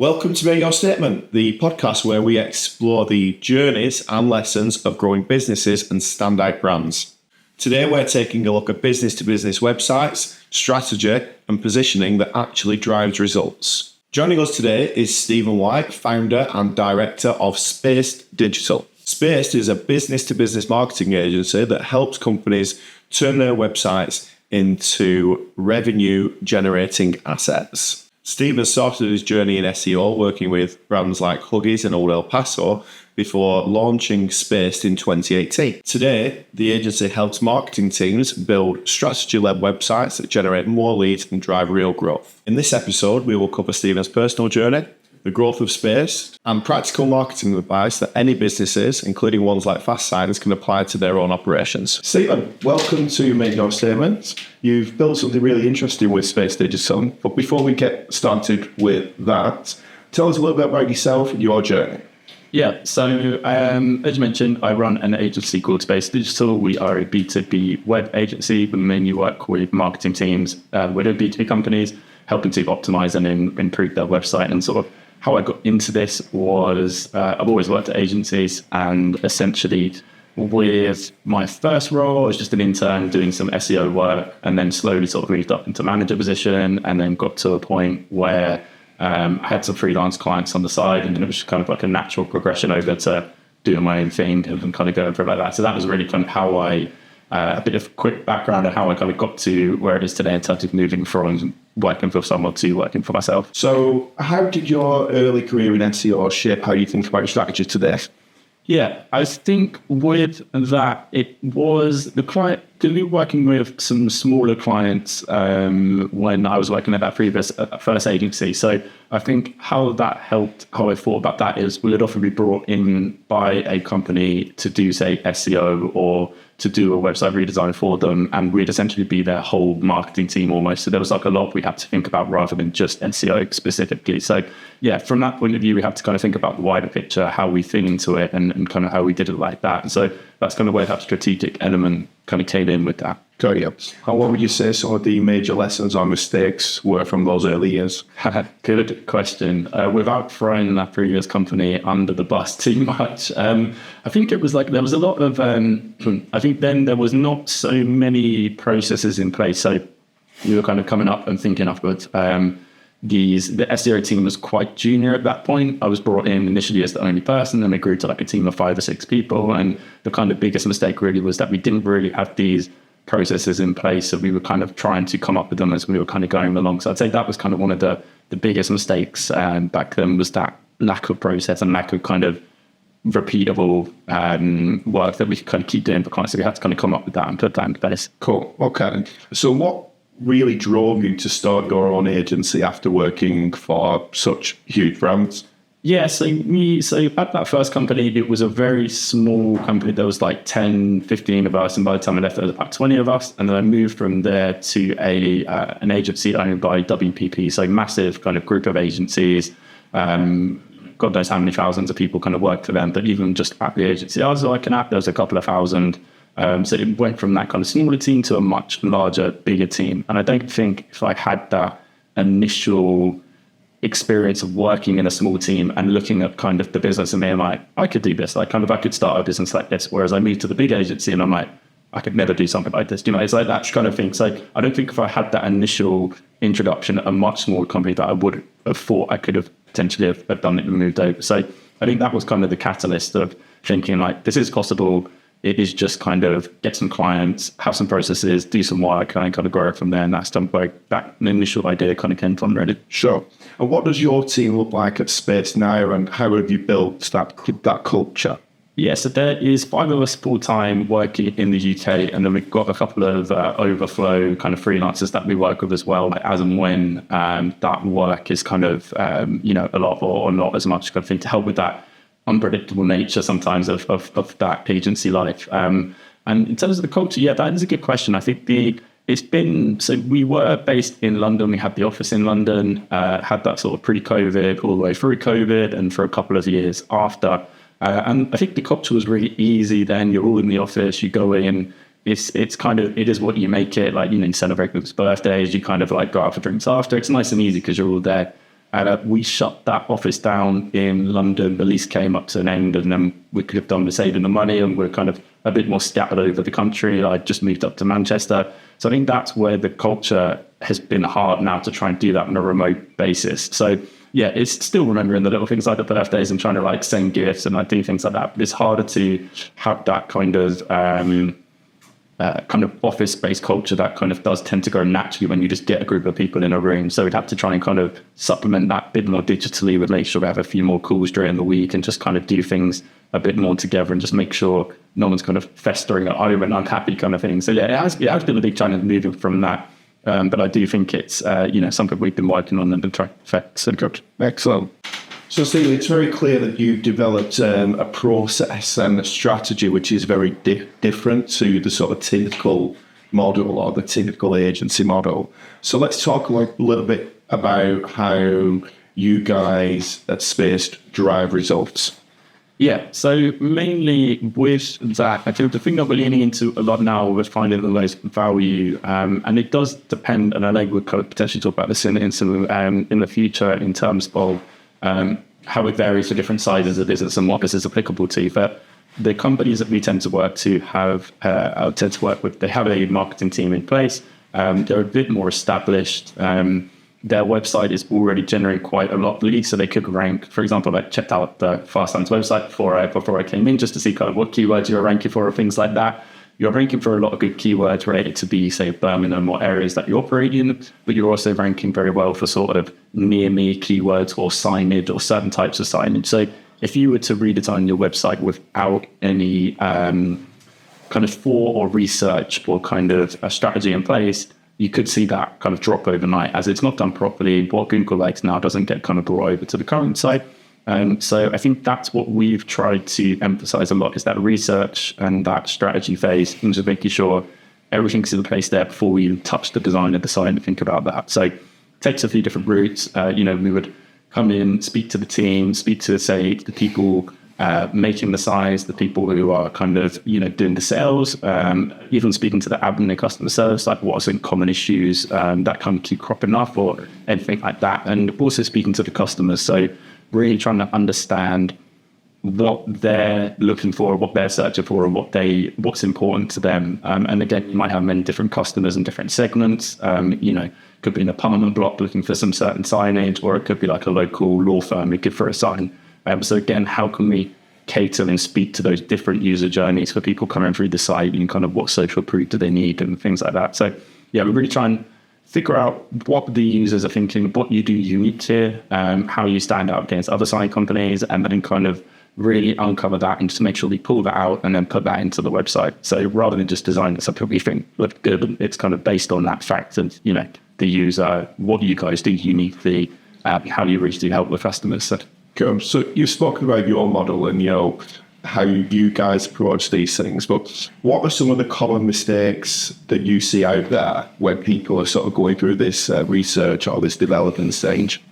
Welcome to Make Your Statement, the podcast where we explore the journeys and lessons of growing businesses and standout brands. Today we're taking a look at business-to-business websites, strategy and positioning that actually drives results. Joining us today is Stephen White, founder and director of Spaced Digital. Spaced is a business-to-business marketing agency that helps companies turn their websites into revenue-generating assets. Stephen started his journey in SEO working with brands like Huggies and Old El Paso before launching Spaced in 2018. Today, the agency helps marketing teams build strategy-led websites that generate more leads and drive real growth. In this episode, we will cover Stephen's personal journey, the growth of Spaced, and practical marketing advice that any businesses, including ones like FASTSIGNS, can apply to their own operations. Stephen, welcome to Make Your Statement. You've built something really interesting with Spaced Digital, but before we get started with that, tell us a little bit about yourself and your journey. Yeah, so as you mentioned, I run an agency called Spaced Digital. We are a B2B web agency. We mainly work with marketing teams within B2B companies, helping to optimize and improve their website. And sort of how I got into this was I've always worked at agencies, and essentially with my first role, I was just an intern doing some SEO work, and then slowly sort of moved up into manager position, and then got to a point where I had some freelance clients on the side, and it was kind of like a natural progression over to doing my own thing and kind of going for it like that. So that was really kind of how a bit of quick background on how I kind of got to where it is today in terms of moving from working for someone to working for myself. So how did your early career in SEO shape how you think about your strategy today? Yeah, I think with that, it was the client, because we were working with some smaller clients when I was working at that previous first agency. So I think how that helped, how I thought about that is we would often be brought in by a company to do, say, SEO or to do a website redesign for them, and we'd essentially be their whole marketing team almost. So there was like a lot we had to think about rather than just SEO specifically. So yeah, from that point of view, we have to kind of think about the wider picture, how we fit into it, and kind of how we did it like that. And so that's kind of where that strategic element kind of came in with that. Got you. And what would you say sort of the major lessons or mistakes were from those early years? Good question. Without throwing that previous company under the bus too much, I think it was like there was a lot of, I think then there was not so many processes in place. So you were kind of coming up and thinking afterwards. The SEO team was quite junior at that point. I was brought in initially as the only person, and it grew to like a team of 5 or 6 people. And the kind of biggest mistake really was that we didn't really have these processes in place. So we were kind of trying to come up with them as we were kind of going along. So I'd say that was kind of one of the biggest mistakes back then, was that lack of process and lack of kind of repeatable work that we could kind of keep doing for clients. So we had to kind of come up with that and put that in place. Cool. Okay. So what really drove you to start your own agency after working for such huge brands? Yeah, so at that first company, it was a very small company. There was like 10, 15 of us, and by the time I left, there was about 20 of us. And then I moved from there to an agency owned by WPP, so massive kind of group of agencies. God knows how many thousands of people kind of worked for them, but even just at the agency I was working at, there was a couple of thousand. So it went from that kind of smaller team to a much larger, bigger team. And I don't think if I had that initial experience of working in a small team and looking at kind of the business and being like, I could do this, like kind of I could start a business like this. Whereas I moved to the big agency and I'm like, I could never do something like this. You know, it's like that kind of thing. So I don't think if I had that initial introduction at a much smaller company that I would have thought I could have potentially have done it and moved over. So I think that was kind of the catalyst of thinking like, this is possible. It is just kind of get some clients, have some processes, do some work, and kind of grow it from there. And that's where that initial idea kind of came from, really. Sure. And what does your team look like at Spaced now, and how have you built that culture? Yeah, so there is 5 of us full-time working in the UK, and then we've got a couple of overflow kind of freelancers that we work with as well, like as and when that work is kind of, a lot or not as much kind of thing to help with that unpredictable nature sometimes of that agency life. And in terms of the culture, yeah, that is a good question. I think so we were based in London. We had the office in London, had that sort of pre-COVID all the way through COVID and for a couple of years after. And I think the culture was really easy then. You're all in the office, you go in, it's kind of, it is what you make it. Like, you celebrate people's birthdays, you kind of like go out for drinks after. It's nice and easy because you're all there. We shut that office down in London. The lease came up to an end, and then we could have done with saving the money, and we're kind of a bit more scattered over the country. I just moved up to Manchester. So I think that's where the culture has been hard now to try and do that on a remote basis. So yeah, it's still remembering the little things like the birthdays and trying to like send gifts and like do things like that. But it's harder to have that kind of office-based culture that kind of does tend to go naturally when you just get a group of people in a room. So we'd have to try and kind of supplement that a bit more digitally with make sure we have a few more calls during the week and just kind of do things a bit more together and just make sure no one's kind of festering at home and unhappy kind of thing. So yeah, it has been a big challenge moving from that. But I do think it's something we've been working on and been trying to affect. Excellent. So, Steve, it's very clear that you've developed a process and a strategy which is very different to the sort of typical model or the typical agency model. So let's talk a little bit about how you guys at Space drive results. Yeah, so mainly with that, I think the thing that we're leaning into a lot now is finding the most value, and it does depend, and I think we'll potentially talk about this in the future in terms of how it varies for different sizes of business and what this is applicable to. But the companies that we tend to work with, they have a marketing team in place. They're a bit more established. Their website is already generating quite a lot of leads, so they could rank. For example, I checked out the FASTSIGNS website before I came in just to see kind of what keywords you were ranking for or things like that. You're ranking for a lot of good keywords related to be, say, Birmingham or areas that you operate in, but you're also ranking very well for sort of near me keywords or signage or certain types of signage. So if you were to redesign your website without any kind of thought or research or kind of a strategy in place, you could see that kind of drop overnight as it's not done properly. What Google likes now doesn't get kind of brought over to the current site. So I think that's what we've tried to emphasize a lot is that research and that strategy phase and just making sure everything's in place there before we even touch the design of the site and think about that. So it takes a few different routes. We would come in, speak to the team, speak to, say, the people making the size, the people who are kind of, doing the sales, even speaking to the admin and customer service, like what are some common issues that kind of keep cropping up or anything like that. And also speaking to the customers. So really trying to understand what they're looking for, what they're searching for, and what's important to them. And again, you might have many different customers in different segments. Could be an apartment block looking for some certain signage, or it could be like a local law firm looking for a sign. So again, how can we cater and speak to those different user journeys for people coming through the site and kind of what social proof do they need and things like that. So yeah, we really try and figure out what the users are thinking, what you do unique here, how you stand out against other sign companies, and then kind of really uncover that and just make sure we pull that out and then put that into the website. So rather than just design something we think looks good, it's kind of based on that fact and, the user, what do you guys do uniquely, how do you reach to help with customers. So you've spoken about your model and, how you guys approach these things, but what are some of the common mistakes that you see out there when people are sort of going through this research or this development stage?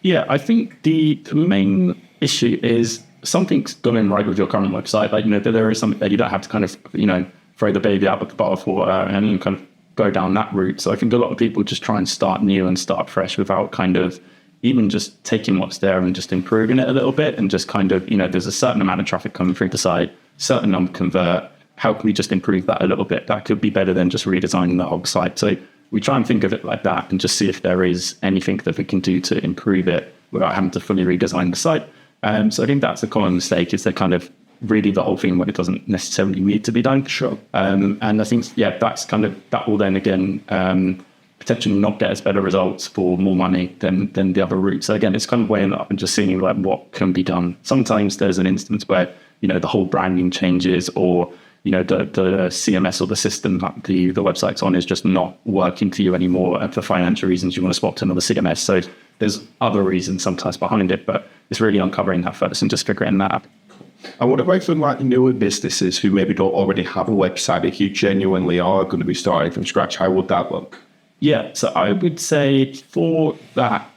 Yeah, I think the main issue is something's going right with your current website. Like, there is something that you don't have to kind of, throw the baby out with the bathwater and kind of go down that route. So I think a lot of people just try and start new and start fresh without kind of even just taking what's there and just improving it a little bit and just kind of, there's a certain amount of traffic coming through the site, certain number convert. How can we just improve that a little bit? That could be better than just redesigning the whole site. So we try and think of it like that and just see if there is anything that we can do to improve it without having to fully redesign the site. So I think that's a common mistake is that kind of really the whole thing when it doesn't necessarily need to be done. Sure. And I think, that's kind of, that will then again, potentially not get us better results for more money than the other route. So again, it's kind of weighing up and just seeing like what can be done. Sometimes there's an instance where, the whole branding changes or, the CMS or the system that the website's on is just not working for you anymore. And for financial reasons, you want to swap to another CMS. So there's other reasons sometimes behind it, but it's really uncovering that first and just figuring that out. And what about for like newer businesses who maybe don't already have a website? If you genuinely are going to be starting from scratch, how would that look? Yeah, so I would say for that,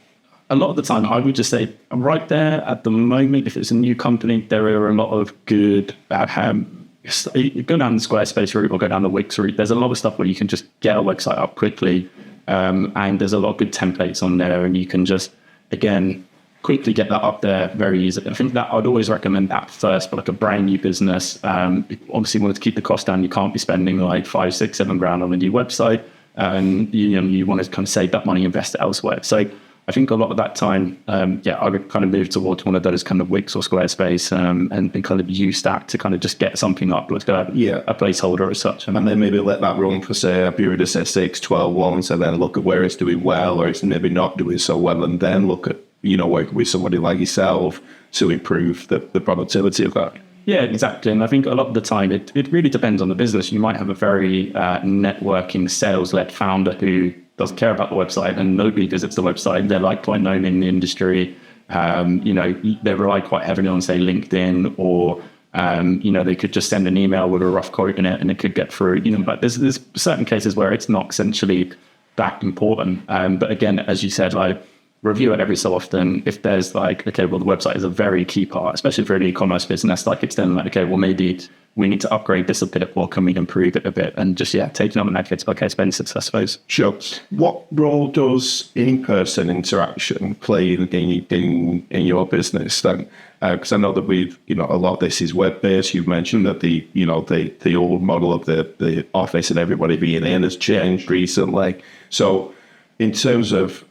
a lot of the time I would just say right there at the moment, if it's a new company, there are a lot of good, go down the Squarespace route or go down the Wix route. There's a lot of stuff where you can just get a website up quickly, and there's a lot of good templates on there, and you can just again, quickly get that up there very easily. I think that I'd always recommend that first for like a brand new business. Obviously, you want to keep the cost down. You can't be spending like 5, 6, 7 grand on a new website, and you want to kind of save that money, invest it elsewhere. So I think a lot of that time, I would kind of move towards one of those kind of Wix or Squarespace, and kind of use that to kind of just get something up, like a placeholder as such. And then maybe let that run for, say, a period of, say, 6, 12 months, and then look at where it's doing well or it's maybe not doing so well, and then look at, working with somebody like yourself to improve the productivity of that. Yeah, exactly. And I think a lot of the time, it really depends on the business. You might have a very networking, sales-led founder who doesn't care about the website and nobody visits the website. They're like quite known in the industry. They rely quite heavily on, say, LinkedIn, or they could just send an email with a rough quote in it and it could get through. But there's certain cases where it's not essentially that important. But again, as you said, like, review it every so often. If there's like, okay, well, the website is a very key part, especially for an e-commerce business, like it's then like, okay, well, maybe we need to upgrade this a bit, or can we improve it a bit? And just, taking on that case basis, I suppose. Sure. What role does in-person interaction play in your business then? Because I know that a lot of this is web-based. You've mentioned that the old model of the office and everybody being in has changed recently. So in terms of,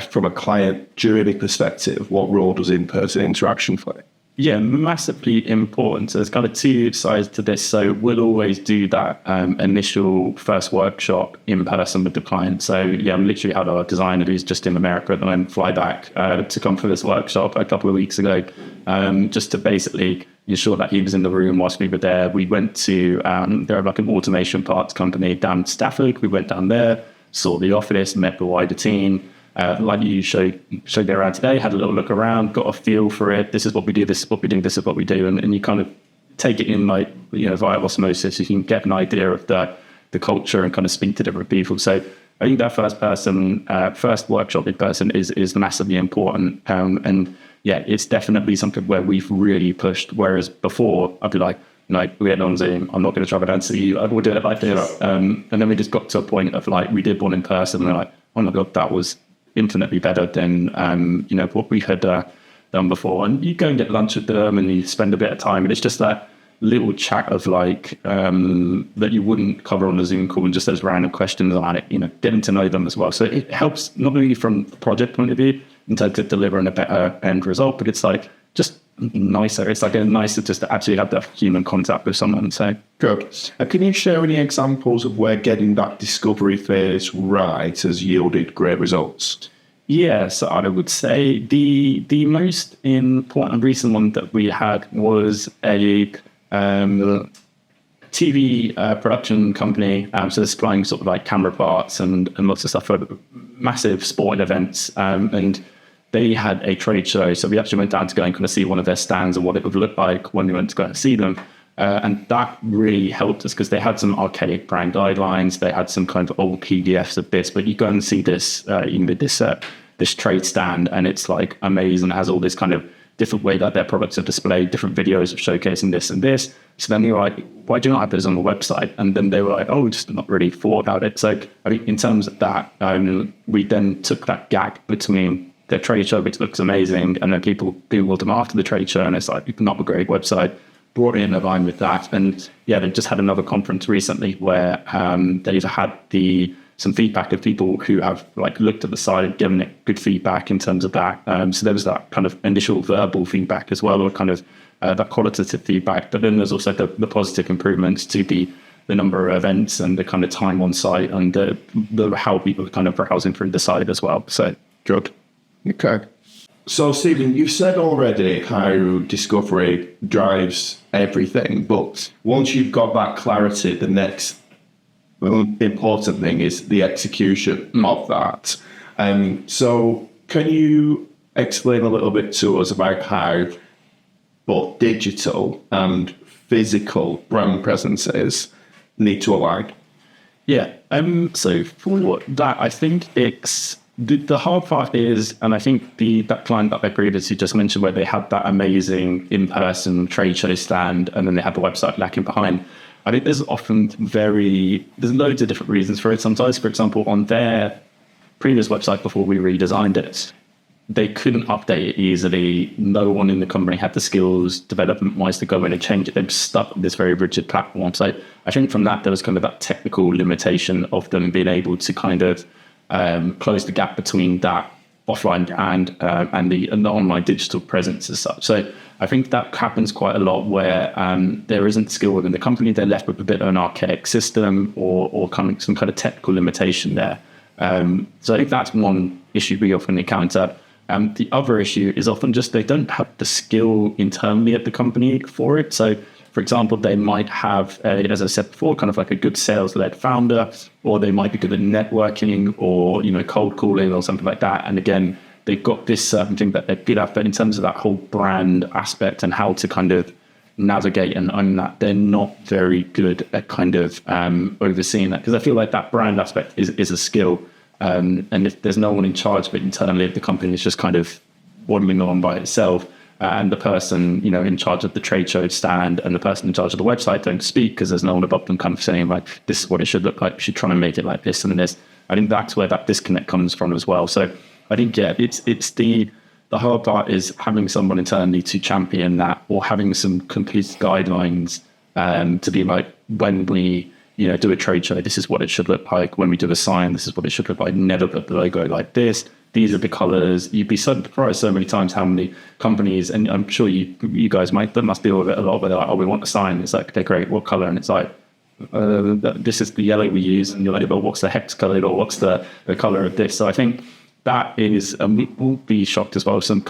from a client journey perspective, what role does in-person interaction play? Yeah, massively important. So there's kind of two sides to this. So we'll always do that initial first workshop in person with the client. So I literally had our designer who's just in America and then fly back to come for this workshop a couple of weeks ago, just to basically ensure that he was in the room whilst we were there. We went to, they're like an automation parts company down in Stafford. We went down there, saw the office, met the wider team. Like you showed there around today, had a little look around, got a feel for it. This is what we do, this is what we do, this is what we do. And you kind of take it in like, via osmosis. You can get an idea of the culture and kind of speak to different people. So I think that first workshop in person is massively important. It's definitely something where we've really pushed. Whereas before, I'd be like, we had on Zoom, I'm not going to travel down to see you, we'll do it like this. And then we just got to a point of like, we did one in person and we're like, oh my God, that was infinitely better than, what we had done before. And you go and get lunch with them and you spend a bit of time, and it's just that little chat of like, that you wouldn't cover on a Zoom call, and just those random questions on it, getting to know them as well. So it helps not only from the project point of view in terms of delivering a better end result, but it's like just nicer. It's like nicer just to actually have that human contact with someone. So good. Can you share any examples of where getting that discovery phase right has yielded great results? Yeah, so I would say the most important recent one that we had was a TV production company. So they're supplying sort of like camera parts and lots of stuff for massive sporting events. And they had a trade show, so we actually went down to go and kind of see one of their stands and what it would look like when we went to go and see them. And that really helped us because they had some archaic brand guidelines. They had some kind of old PDFs of this, but you go and see this, this trade stand, and it's like amazing. It has all this kind of different way that their products are displayed, different videos of showcasing this and this. So then you're like, why do you not have this on the website? And then they were like, oh, just not really thought about it. So I think in terms of that, we then took that gap between their trade show, which looks amazing, and then people Googled them after the trade show, and it's like, you can upgrade website, brought in a line with that. And they just had another conference recently where they've had some feedback of people who have like looked at the site and given it good feedback in terms of that. So there was that kind of initial verbal feedback as well, or kind of that qualitative feedback. But then there's also the positive improvements to the number of events and the kind of time on site and the how people are kind of browsing through the site as well. So good. Okay. So, Stephen, you said already how discovery drives everything, but once you've got that clarity, the next important thing is the execution of that. So, can you explain a little bit to us about how both digital and physical brand presences need to align? Yeah. So, for that, I think it's the hard part is, and I think that client that I previously just mentioned, where they had that amazing in-person trade show stand, and then they had the website lacking behind. I think there's loads of different reasons for it. Sometimes, for example, on their previous website before we redesigned it, they couldn't update it easily. No one in the company had the skills development-wise to go in and change it. They're stuck with this very rigid platform. So I think from that, there was kind of that technical limitation of them being able to kind of close the gap between that offline and the online digital presence as such. So I think that happens quite a lot where there isn't skill within the company. They're left with a bit of an archaic system or kind of some kind of technical limitation there. So I think that's one issue we often encounter. The other issue is often just they don't have the skill internally at the company for it. So, for example, they might have, as I said before, kind of like a good sales-led founder, or they might be good at networking or, cold calling or something like that. And again, they've got this certain thing that they're good at, but in terms of that whole brand aspect and how to kind of navigate and own that, they're not very good at kind of overseeing that. Because I feel like that brand aspect is a skill. And if there's no one in charge of it internally at the company, it's just kind of waddling on by itself. And the person, in charge of the trade show stand and the person in charge of the website don't speak because there's no one above them kind of saying, like, this is what it should look like. We should try and make it like this and this. I think that's where that disconnect comes from as well. So I think, it's the hard part is having someone internally to champion that, or having some complete guidelines to be like, when we, do a trade show, this is what it should look like. When we do a sign, this is what it should look like. Never put the logo like this. These are the colors. You'd be so surprised so many times how many companies, and I'm sure you guys must deal with it a lot, where they're like, oh, we want a sign. It's like, okay, great. What color? And it's like, this is the yellow we use. And you're like, well, what's the hex color, or what's the color of this? So I think that is, and we will be shocked as well. Some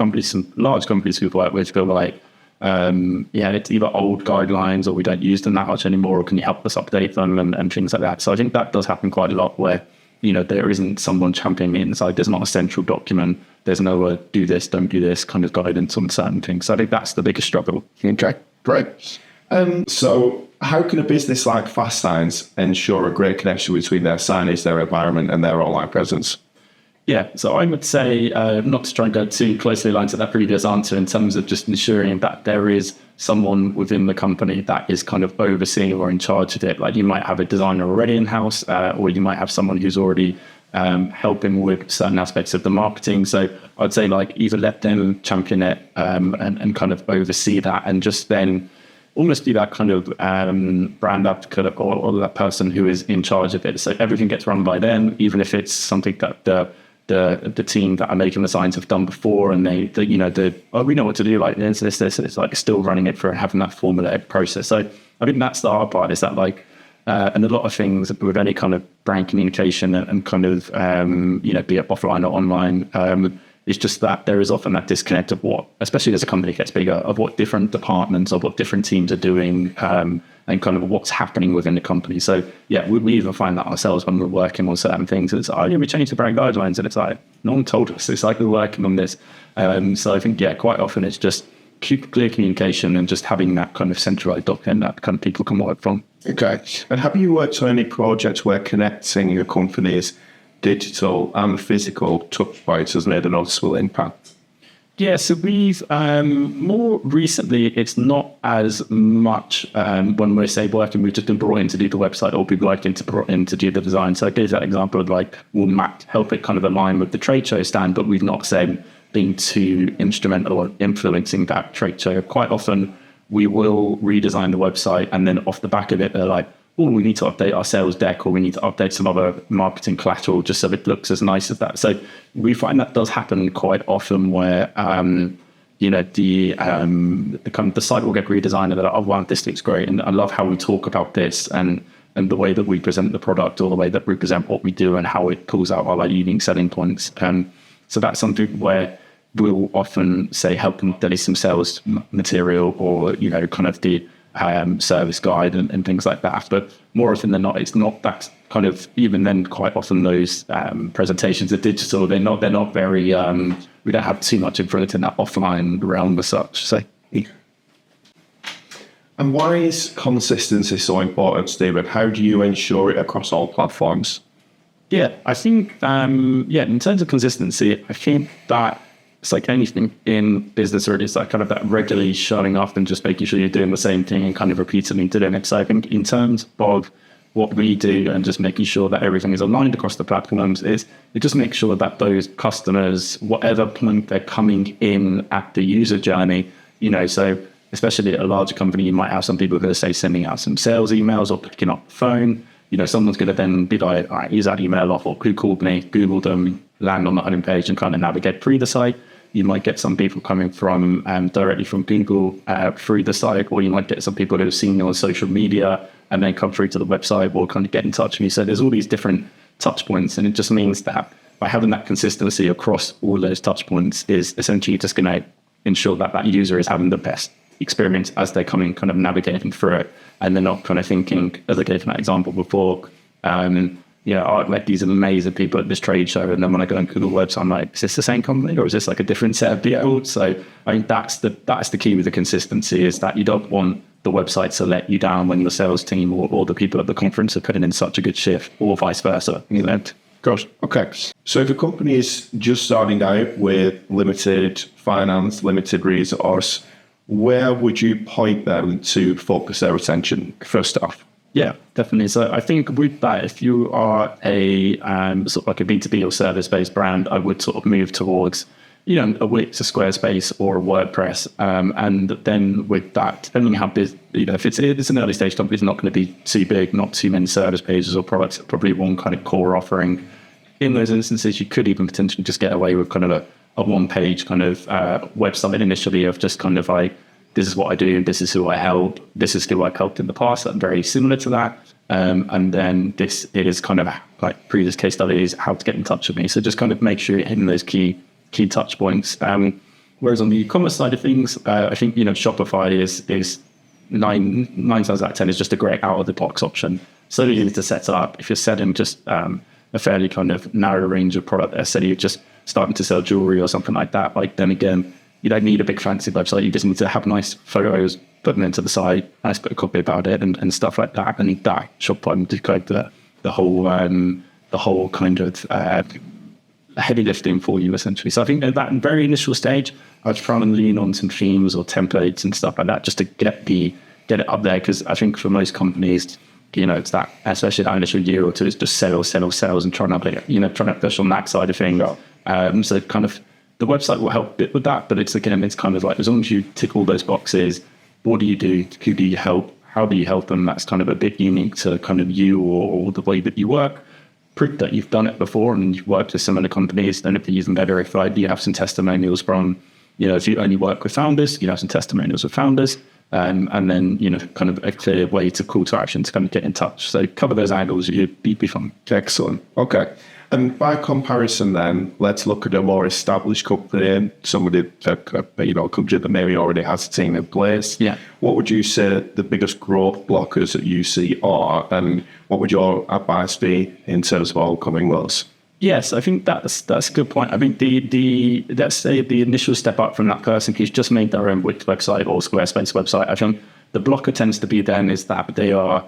large companies we've worked with feel like, it's either old guidelines or we don't use them that much anymore, or can you help us update them and things like that. So I think that does happen quite a lot where, there isn't someone championing it inside. There's not a central document. There's no do this, don't do this kind of guidance on certain things. So I think that's the biggest struggle. Okay, great. So how can a business like FASTSIGNS ensure a great connection between their signage, their environment, and their online presence? Yeah, so I would say, not to try and go too closely aligned to that previous answer, in terms of just ensuring that there is someone within the company that is kind of overseeing or in charge of it. Like, you might have a designer already in-house, or you might have someone who's already helping with certain aspects of the marketing. So I'd say, like, either let them champion it and kind of oversee that, and just then almost be that kind of brand advocate or that person who is in charge of it. So everything gets run by them, even if it's something that the team that are making the signs have done before, and we know what to do, like this, it's like still running it for having that formulaic process. So I think that's the hard part, is that, like, and a lot of things with any kind of brand communication and kind of, be it offline or online, it's just that there is often that disconnect of what, especially as a company gets bigger, of what different departments or what different teams are doing, and kind of what's happening within the company. So we even find that ourselves when we're working on certain things. It's we changed the brand guidelines, and it's like, no one told us. It's like, we're working on this. So I think quite often it's just keep clear communication and just having that kind of centralized document that kind of people can work from. Okay. And have you worked on any projects where connecting your company's digital and physical touch points has made a noticeable impact? Yeah, so we've more recently, it's not as much when we say working, we've just been brought in to do the website, or been brought in to do the design. So I gave that example of, like, we'll help it kind of align with the trade show stand, but we've not been too instrumental or influencing that trade show. Quite often we will redesign the website, and then off the back of it, they're like, oh, we need to update our sales deck, or we need to update some other marketing collateral just so it looks as nice as that. So we find that does happen quite often, where the site will get redesigned, and they're like, oh wow, this looks great, and I love how we talk about this, and the way that we present the product, or the way that we present what we do, and how it pulls out our unique selling points. So that's something where we'll often say help them delete some sales material, or kind of the service guide and things like that. But more often than not, it's not that kind of, even then, quite often those presentations are digital. They're not very, we don't have too much influence in that offline realm as such. So. And why is consistency so important, Stephen? How do you ensure it across all platforms? Yeah, I think, in terms of consistency, I think that it's like anything in business, or it's like kind of that regularly showing up and just making sure you're doing the same thing and kind of repeatedly doing it. So I think in terms of what we do and just making sure that everything is aligned across the platforms is it just makes sure that those customers, whatever point they're coming in at the user journey, so especially at a larger company, you might have some people who are, say, sending out some sales emails or picking up the phone. Someone's going to then be like, all right, use that email off, or who called me, Google them, land on the home page and kind of navigate through the site. You might get some people coming from directly from Google through the site, or you might get some people who have seen you on social media and then come through to the website or kind of get in touch with you. So there's all these different touch points, and it just means that by having that consistency across all those touch points is essentially just going to ensure that that user is having the best experience as they're coming, kind of navigating through it, and they're not kind of thinking, as I gave that example before, I've met these amazing people at this trade show, and then when I go and Google the website, I'm like, is this the same company or is this like a different set of people? So I think that's the key with the consistency, is that you don't want the website to let you down when the sales team or the people at the conference are putting in such a good shift, or vice versa. Gosh, okay. So if a company is just starting out with limited finance, limited resource, where would you point them to focus their attention first off? Yeah, definitely. So I think with that, if you are a sort of like a B2B or service-based brand, I would sort of move towards, a Wix, a Squarespace, or a WordPress. And then with that, depending on how big, if it's an early stage company, it's not going to be too big, not too many service pages or products, probably one kind of core offering. In those instances, you could even potentially just get away with kind of a one-page kind of website initially of just kind of like, this is what I do, this is who I help, this is who I've helped in the past, that's very similar to that. And then it is kind of like previous case studies, how to get in touch with me. So just kind of make sure you're hitting those key touch points. Whereas on the e-commerce side of things, I think, Shopify is nine times out of 10 is just a great out of the box option. So easy to set up. If you're setting just a fairly kind of narrow range of product there, say you're just starting to sell jewelry or something like that, like then again, you don't need a big fancy website. You just need to have nice photos, put them into the site, nice bit of copy about it, and stuff like that. And that Shopify will do kind of the whole kind of heavy lifting for you, essentially. So I think at that very initial stage, I was trying to lean on some themes or templates and stuff like that just to get it up there. Because I think for most companies, it's that, especially that initial year or two, it's just sales, and trying to push on that side of things. So kind of, the website will help a bit with that, but it's kind of like, as long as you tick all those boxes, what do you do? Who do you help? How do you help them? That's kind of a bit unique to kind of you or the way that you work. Proof that you've done it before and you've worked with similar companies, then it'd be even better if you have some testimonials from, if you only work with founders, you have some testimonials with founders, and then, kind of a clear way to call to action to kind of get in touch. So cover those angles, you'd be fine. Excellent. Okay. And by comparison then, let's look at a more established company, somebody, company that maybe already has a team in place. Yeah. What would you say the biggest growth blockers that you see are, and what would your advice be in terms of overcoming those? Yes, I think that's a good point. I think the let's say the initial step up from that person who's just made their own Wix website or Squarespace website, I think the blocker tends to be then is that they are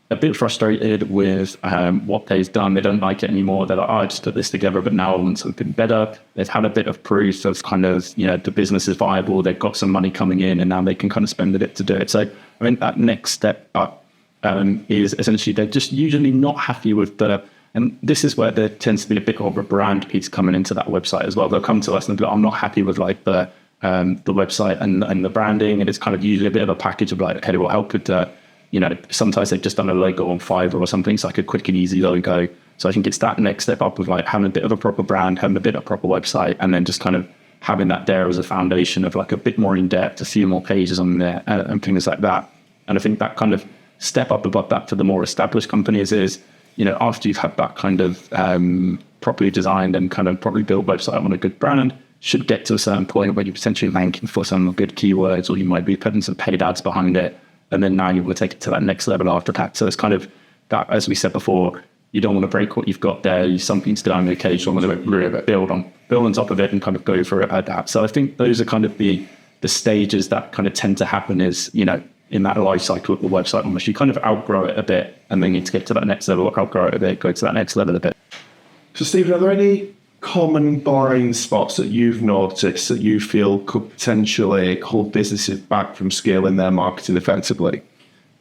a bit frustrated with what they've done. They don't like it anymore. They're like, I just put this together, but now I want something better. They've had a bit of proof of kind of, the business is viable. They've got some money coming in, and now they can kind of spend a bit to do it. So I think that next step up is essentially they're just usually not happy with and this is where there tends to be a bit of a brand piece coming into that website as well. They'll come to us and be like, I'm not happy with like the website and the branding. And it's kind of usually a bit of a package of like, okay, well, how could sometimes they've just done a logo on Fiverr or something. It's like a quick and easy logo. So I think it's that next step up of like having a bit of a proper brand, having a bit of a proper website, and then just kind of having that there as a foundation of like a bit more in depth, a few more pages on there and things like that. And I think that kind of step up above that for the more established companies is, after you've had that kind of properly designed and kind of properly built website on a good brand, should get to a certain point where you're potentially ranking for some good keywords, or you might be putting some paid ads behind it. And then now you will take it to that next level after that. So it's kind of that, as we said before, you don't want to break what you've got there. Something's down the case. You want to build on top of it and kind of go for it at that. So I think those are kind of the stages that kind of tend to happen is, in that life cycle of the website, almost you kind of outgrow it a bit and then you need to get to that next level, outgrow it a bit, go to that next level a bit. So Stephen, are there any common blind spots that you've noticed that you feel could potentially hold businesses back from scaling their marketing effectively?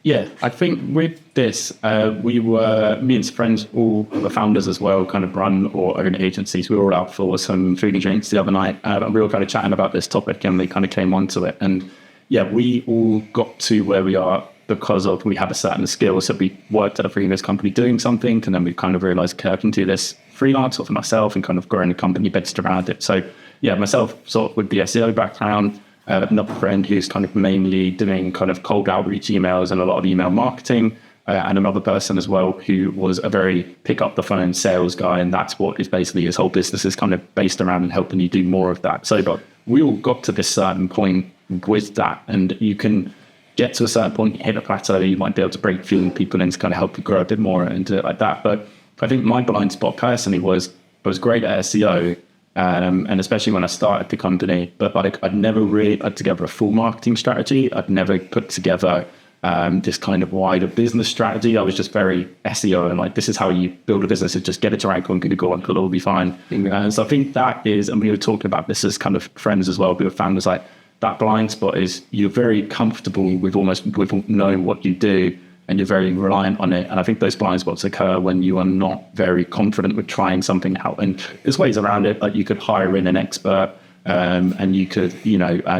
Yeah, I think with this, me and some friends, all the founders as well, kind of run or own agencies. We were all out for some food and drinks the other night, and we were kind of chatting about this topic, and they kind of came onto it. And yeah, we all got to where we are because of we have a certain skill. So we worked at a previous company doing something, and then we kind of realized, okay, I can do this freelance or for myself, and kind of growing a company based around it. So yeah, myself sort of with the SEO background. Another friend who's kind of mainly doing kind of cold outreach emails and a lot of email marketing, and another person as well who was a very pick up the phone sales guy, and that's what is basically his whole business is kind of based around and helping you do more of that. So we all got to this certain point with that, and you can get to a certain point, hit a plateau, you might be able to break a few people in to kind of help you grow a bit more and do it like that. But I think my blind spot personally was I was great at SEO. And especially when I started the company, but like I'd never really put together a full marketing strategy. I'd never put together this kind of wider business strategy. I was just very SEO and like, this is how you build a business, is just get it to rank on Google and it'll all be fine. And so I think that is, and we were talking about this as kind of friends as well, we were founders, like that blind spot is you're very comfortable with with knowing what you do, and you're very reliant on it. And I think those blind spots occur when you are not very confident with trying something out. And there's ways around it. Like you could hire in an expert, and you could,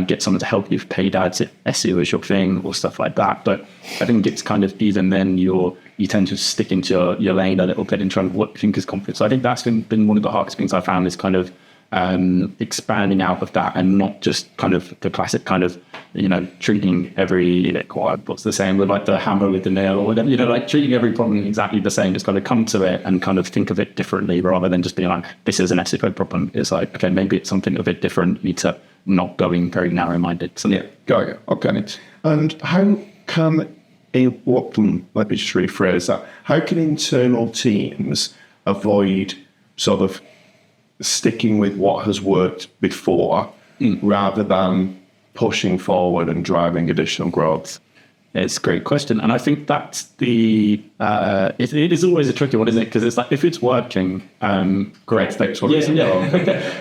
get someone to help you with paid ads if SEO is your thing or stuff like that. But I think it's kind of even then you tend to stick into your lane a little bit and try and what you think is confident. So I think that's been one of the hardest things I found is kind of expanding out of that and not just kind of the classic kind of, treating every, what's the saying with like the hammer with the nail or whatever, like treating every problem exactly the same, just kind of come to it and kind of think of it differently rather than just being like, this is an SEO problem. It's like, okay, maybe it's something a bit different. You need to not going very narrow-minded. So yeah, got it. Okay. And how can, let me just rephrase that. How can internal teams avoid sort of sticking with what has worked before rather than pushing forward and driving additional growth? It's a great question. And I think that's it is always a tricky one, isn't it? Because it's like, if it's working, great. And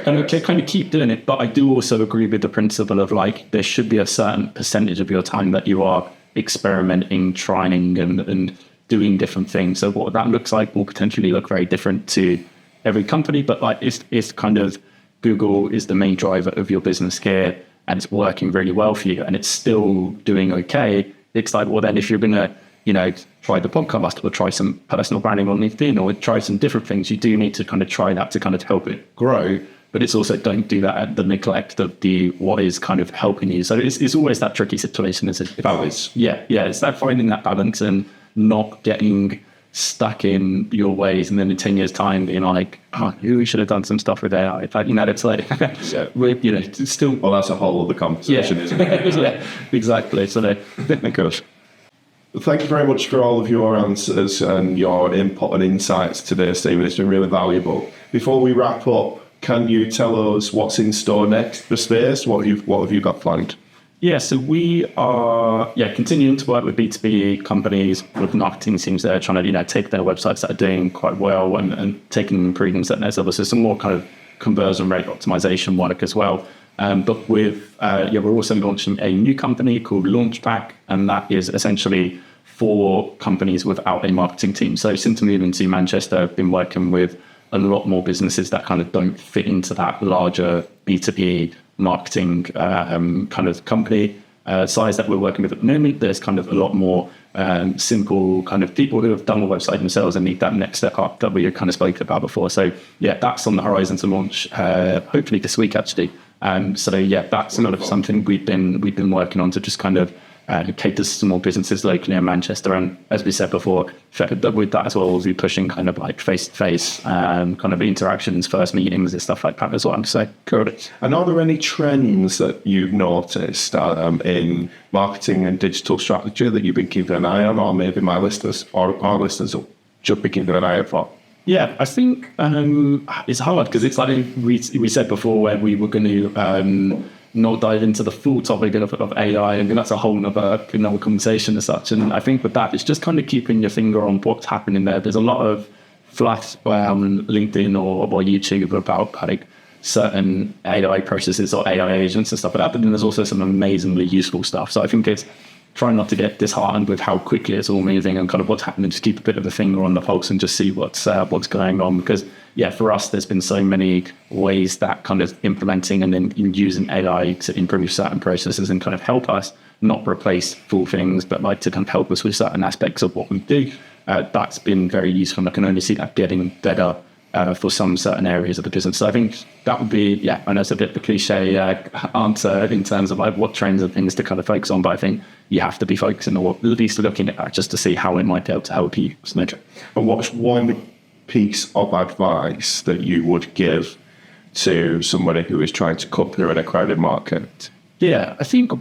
okay, kind of keep doing it. But I do also agree with the principle of like, there should be a certain percentage of your time that you are experimenting, trying and doing different things. So what that looks like will potentially look very different to every company, but like it's kind of Google is the main driver of your business here and it's working really well for you and it's still doing okay. It's like, well, then if you're going to, try the podcast or try some personal branding on LinkedIn or try some different things, you do need to kind of try that to kind of help it grow. But it's also, don't do that at the neglect of what is kind of helping you. So it's always that tricky situation. Balance. Yeah. It's that finding that balance and not getting stuck in your ways, and then in 10 years' time being like, we should have done some stuff with AI. It's like, it's still... Well, that's a whole other conversation, isn't it? Yeah, exactly. So good. Thank you very much for all of your answers and your input and insights today, Stephen. It's been really valuable. Before we wrap up, can you tell us what's in store next for Space? What have you got planned? Yeah, so we are continuing to work with B2B companies, with marketing teams there, trying to take their websites that are doing quite well and taking improvements that there's obviously some more kind of conversion rate optimization work as well. But we're also launching a new company called Launchback, and that is essentially for companies without a marketing team. So since moving to Manchester, I've been working with a lot more businesses that kind of don't fit into that larger B2B marketing kind of company size that we're working with at the moment. There's kind of a lot more simple kind of people who have done the website themselves and need that next step up that we kind of spoke about before. So yeah, that's on the horizon to launch hopefully this week actually. So yeah, that's kind of something we've been working on to just kind of cater to small businesses locally in Manchester. And as we said before, with that as well, we'll be pushing kind of like face-to-face kind of interactions, first meetings and stuff like that as well. So cool. And are there any trends that you've noticed in marketing and digital strategy that you've been keeping an eye on, or maybe my listeners or our listeners should be keeping an eye out for? Yeah, I think it's hard because it's like we said before where we were going to not dive into the full topic of AI, and that's a whole nother conversation as such. And I think with that, it's just kind of keeping your finger on what's happening there. There's a lot of fluff on LinkedIn or YouTube about like certain AI processes or AI agents and stuff like that, but then there's also some amazingly useful stuff. So I think it's try not to get disheartened with how quickly it's all moving and kind of what's happening. Just keep a bit of a finger on the pulse and just see what's going on. Because for us, there's been so many ways that kind of implementing and then using AI to improve certain processes and kind of help us not replace full things, but like to kind of help us with certain aspects of what we do. That's been very useful, and I can only see that getting better for some certain areas of the business. So I think that would be, I know it's a bit of a cliche answer in terms of like what trends and things to kind of focus on, but I think you have to be focusing or at least looking at that just to see how it might be able to help you. And what's one piece of advice that you would give to somebody who is trying to cut through in a crowded market? Yeah, I think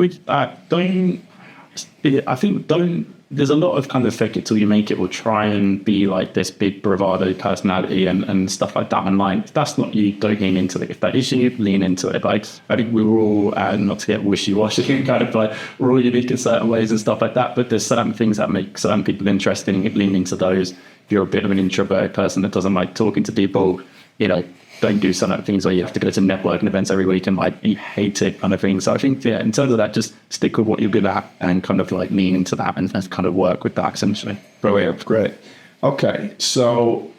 there's a lot of kind of fake it till you make it or try and be like this big bravado personality and stuff like that. And like, if that's not you, don't lean into it. If that is you, lean into it. Like, I think we were all, not to get wishy-washy, kind of like, we're all unique in certain ways and stuff like that. But there's certain things that make certain people interesting. Lean into those. If you're a bit of an introverted person that doesn't like talking to people, don't do certain things where you have to go to networking events every week and like you hate it kind of thing. So I think, in terms of that, just stick with what you're good at and kind of like lean into that and kind of work with that essentially. Brilliant. Great. Okay. So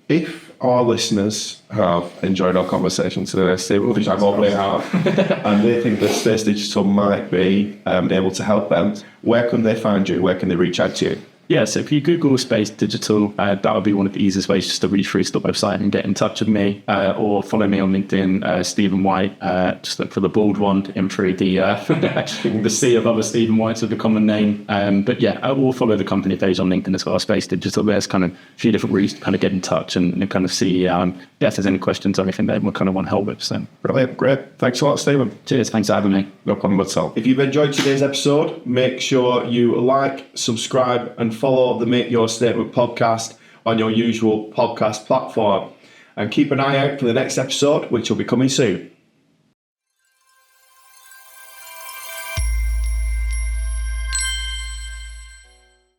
if our listeners have enjoyed our conversation today, which I hope they have, and they think that Space Digital might be able to help them, where can they find you? Where can they reach out to you? Yeah, so if you Google Space Digital, that would be one of the easiest ways just to read through to the website and get in touch with me, or follow me on LinkedIn, Stephen White. Just look for the bald one in through the sea of other Stephen Whites with a common name. But I will follow the company page on LinkedIn as well, Space Digital. There's kind of a few different ways to kind of get in touch and kind of see if there's any questions or anything that we kind of want help with. So brilliant, great. Thanks a lot, Stephen. Cheers, thanks for having me. No problem at all. If you've enjoyed today's episode, make sure you like, subscribe, and follow the Make Your Statement podcast on your usual podcast platform. And keep an eye out for the next episode, which will be coming soon.